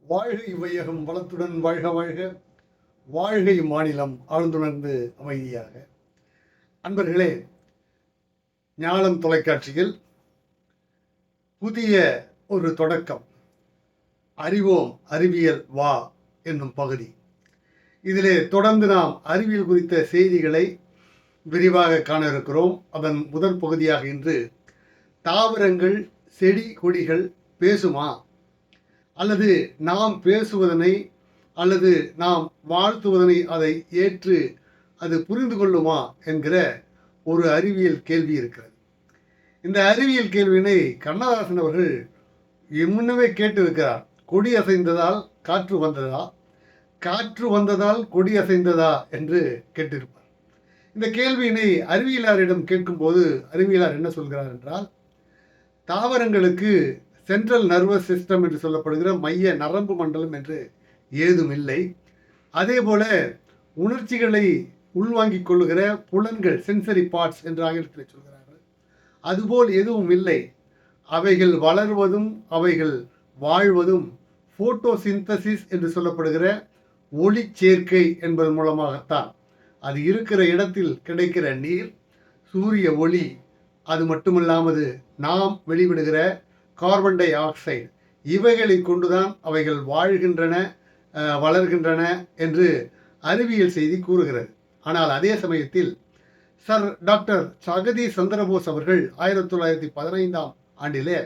வாழ்க இவ்வையகம் வளத்துடன் வாழ்க வாழ்க. வாழ்க இம்மாநிலம் ஆழ்ந்துணர்ந்து அமைதியாக. அன்பர்களே, ஞானம் தொலைக்காட்சியில் புதிய ஒரு தொடக்கம், அறிவோம் அறிவியல் வா என்னும் பகுதி. இதிலே தொடர்ந்து நாம் அறிவியல் குறித்த செய்திகளை விரிவாக காண இருக்கிறோம். அதன் முதல் பகுதியாக இன்று தாவரங்கள் செடி கொடிகள் பேசுமா, அல்லது நாம் பேசுவதனை அல்லது நாம் வாழ்த்துவதனை அதை ஏற்று அது புரிந்து கொள்ளுமா என்கிற ஒரு அறிவியல் கேள்வி இருக்கிறது. இந்த அறிவியல் கேள்வியினை கண்ணதாசன் அவர்கள் முன்னமே கேட்டிருக்கிறார். கொடி அசைந்ததால் காற்று வந்ததா, காற்று வந்ததால் கொடி அசைந்ததா என்று கேட்டிருப்பார். இந்த கேள்வியினை அறிவியலாரிடம் கேட்கும்போது அறிவியலார் என்ன சொல்கிறார் என்றால், தாவரங்களுக்கு சென்ட்ரல் நர்வஸ் சிஸ்டம் என்று சொல்லப்படுகிற மைய நரம்பு மண்டலம் என்று ஏதும் இல்லை. அதே போல உணர்ச்சிகளை உள்வாங்கிக் கொள்ளுகிற புலன்கள், சென்சரி பார்ட்ஸ் என்று ஆங்கிலத்தில் சொல்கிறார்கள், அதுபோல் எதுவும் இல்லை. அவைகள் வளர்வதும் அவைகள் வாழ்வதும் போட்டோசிந்தசிஸ் என்று சொல்லப்படுகிற ஒளி சேர்க்கை என்பதன் மூலமாகத்தான். அது இருக்கிற இடத்தில் கிடைக்கிற நீர், சூரிய ஒளி, அது மட்டுமல்லாமல் நாம் வெளிவிடுகிற கார்பன் டை ஆக்சைடு, இவைகளை கொண்டுதான் அவைகள் வாழ்கின்றன, வளர்கின்றன என்று அறிவியல் செய்தி கூறுகிறது. ஆனால் அதே சமயத்தில் சர் டாக்டர் ஜகதீஷ் சந்திரபோஸ் அவர்கள் 1915ஆம் ஆண்டிலே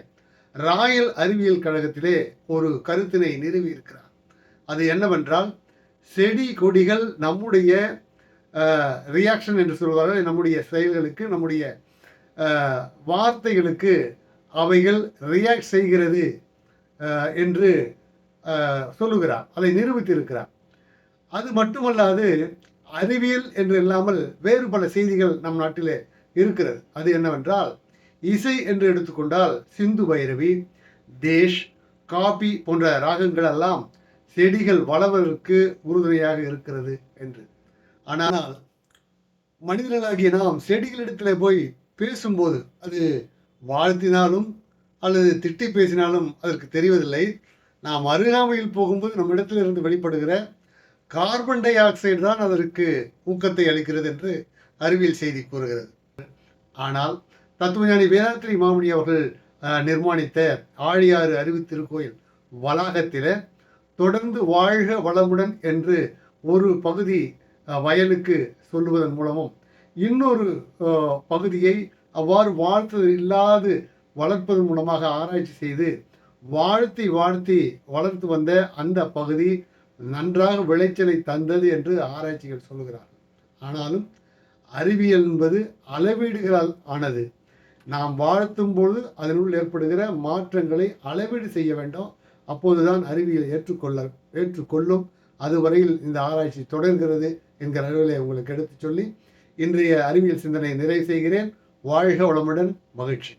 ராயல் அறிவியல் கழகத்திலே ஒரு கருத்தினை நிறுவியிருக்கிறார். அது என்னவென்றால், செடி கொடிகள் நம்முடைய ரியாக்ஷன் என்று சொல்வார்கள், நம்முடைய செயல்களுக்கு, நம்முடைய வார்த்தைகளுக்கு அவைகள் ரியாக்ட் செய்கிறது என்று சொல்லுகிறார். அதை நிரூபித்திருக்கிறார். அது மட்டுமல்லாது அறிவியல் என்று இல்லாமல் வேறு பல செய்திகள் நம் நாட்டிலே இருக்கிறது. அது என்னவென்றால், இசை என்று எடுத்துக்கொண்டால் சிந்து பைரவி, தேஷ், காபி போன்ற ராகங்கள் எல்லாம் செடிகள் வளர்வதற்கு உறுதுணையாக இருக்கிறது என்று. ஆனால் மனிதர்களாகிய நாம் செடிகளிடத்தில் போய் பேசும்போது அது வாழ்த்தினாலும் அல்லது திட்டி பேசினாலும் அதற்கு தெரிவதில்லை. நாம் அருகாமையில் போகும்போது நம்மிடத்தில் இருந்து வெளிப்படுகிற கார்பன் டை ஆக்சைடு தான் அதற்கு ஊக்கத்தை அளிக்கிறது என்று அறிவியல் செய்தி கூறுகிறது. ஆனால் தத்துவஞானி வேதாத்ரி மாமுனி அவர்கள் நிர்மாணித்த ஆழியாறு அறிவு திருக்கோயில் வளாகத்தில் தொடர்ந்து வாழ்க வளமுடன் என்று ஒரு பகுதி வயலுக்கு சொல்லுவதன் மூலமும் இன்னொரு பகுதியை அவ்வாறு வாழ்த்து இல்லாது வளர்ப்பதன் மூலமாக ஆராய்ச்சி செய்து வாழ்த்தி வாழ்த்தி வளர்த்து வந்த அந்த பகுதி நன்றாக விளைச்சலை தந்தது என்று ஆராய்ச்சிகள் சொல்லுகிறார்கள். ஆனாலும் அறிவியல் என்பது அளவீடுகளால் ஆனது. நாம் வாழ்த்தும் பொழுது அதனுள் ஏற்படுகிற மாற்றங்களை அளவீடு செய்ய வேண்டும். அப்போதுதான் அறிவியல் ஏற்றுக்கொள்ளும். அதுவரையில் இந்த ஆராய்ச்சி தொடர்கிறது என்கிற அளவிலே உங்களுக்கு எடுத்து சொல்லி இன்றைய அறிவியல் சிந்தனை நிறைவு செய்கிறேன். வாழ்க வளமுடன். மகிழ்ச்சி.